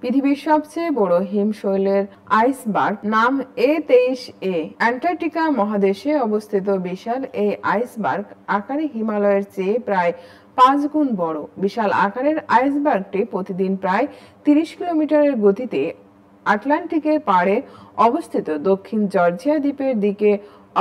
পৃথিবীর সবচেয়ে বড় হিমশৈলের আইসবার্গ নাম A23A অ্যান্টার্কটিকা মহাদেশে অবস্থিত। বিশাল এই আইসবার্গ আকারে হিমালয়ের চেয়ে প্রায় 5 গুণ বড়। বিশাল আকারের আইসবার্গটি প্রতিদিন প্রায় 30 কিলোমিটারের গতিতে আটলান্টিকের পাড়ে অবস্থিত দক্ষিণ জর্জিয়া দ্বীপের দিকে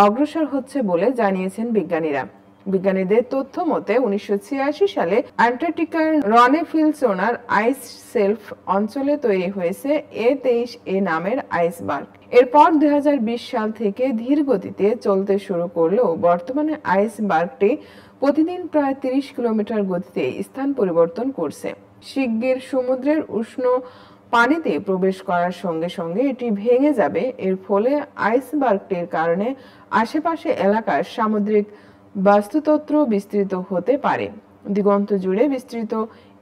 অগ্রসর হচ্ছে বলে জানিয়েছেন বিজ্ঞানীরা। বিজ্ঞানীদের তথ্য মতে 1986 সালে অ্যান্টার্কটিকার রনেফিলসোনার আইস সেলফ অঞ্চলে তৈরি হয়েছে A23A নামের আইসবার্গ। এরপর 2020 সাল থেকে ধীর গতিতে চলতে শুরু করলেও বর্তমানে আইসবার্গটি প্রতিদিন প্রায় 30 কিলোমিটার গতিতে স্থান পরিবর্তন করছে। শিগগির সমুদ্রের উষ্ণ পানিতে প্রবেশ করার সঙ্গে সঙ্গে এটি ভেঙে যাবে। এর ফলে আইসবার্গটির কারণে আশেপাশে এলাকার সামুদ্রিক বাস্তুতন্ত্র বিস্তৃত হতে পারে। দিগন্ত জুড়ে বিস্তৃত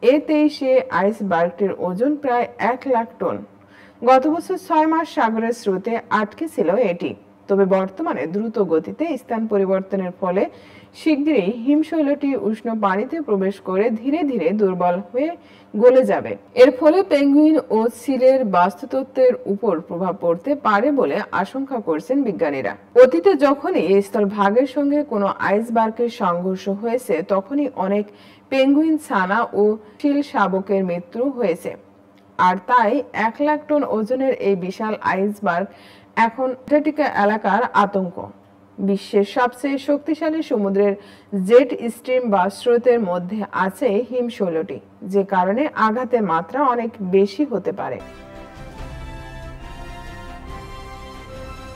A23A আইসবার্গটির ওজন প্রায় 1 লাখ টন। গত বছর 6 মাস সাগরের স্রোতে আটকে ছিল এটি। তবে বর্তমানে দ্রুত গতিতে স্থান পরিবর্তনের ফলে শিগগিরই হিমশৈলটি উষ্ণ পানিতে প্রবেশ করে ধীরে ধীরে দুর্বল হয়ে গলে যাবে। এর ফলে পেঙ্গুইন ও সিলের বাস্তুতন্ত্রের উপর প্রভাব পড়তে পারে বলে আশঙ্কা করছেন বিজ্ঞানীরা। অতীতে যখনই এই স্থলভাগের সঙ্গে কোনো আইসবার্গের সংঘর্ষ হয়েছে তখনই অনেক পেঙ্গুইন, ছানা ও শিল শাবকের মৃত্যু হয়েছে। আর তাই 1 লাখ টন ওজনের এই বিশাল আইসবার্গ এখন অ্যান্টার্কটিকা এলাকার আতঙ্ক। বিশ্বের সবচেয়ে শক্তিশালী সমুদ্রের জেট স্ট্রিম বা স্রোতের মধ্যে আছে হিমশৈলটি, যে কারণে আঘাতের মাত্রা অনেক বেশি হতে পারে।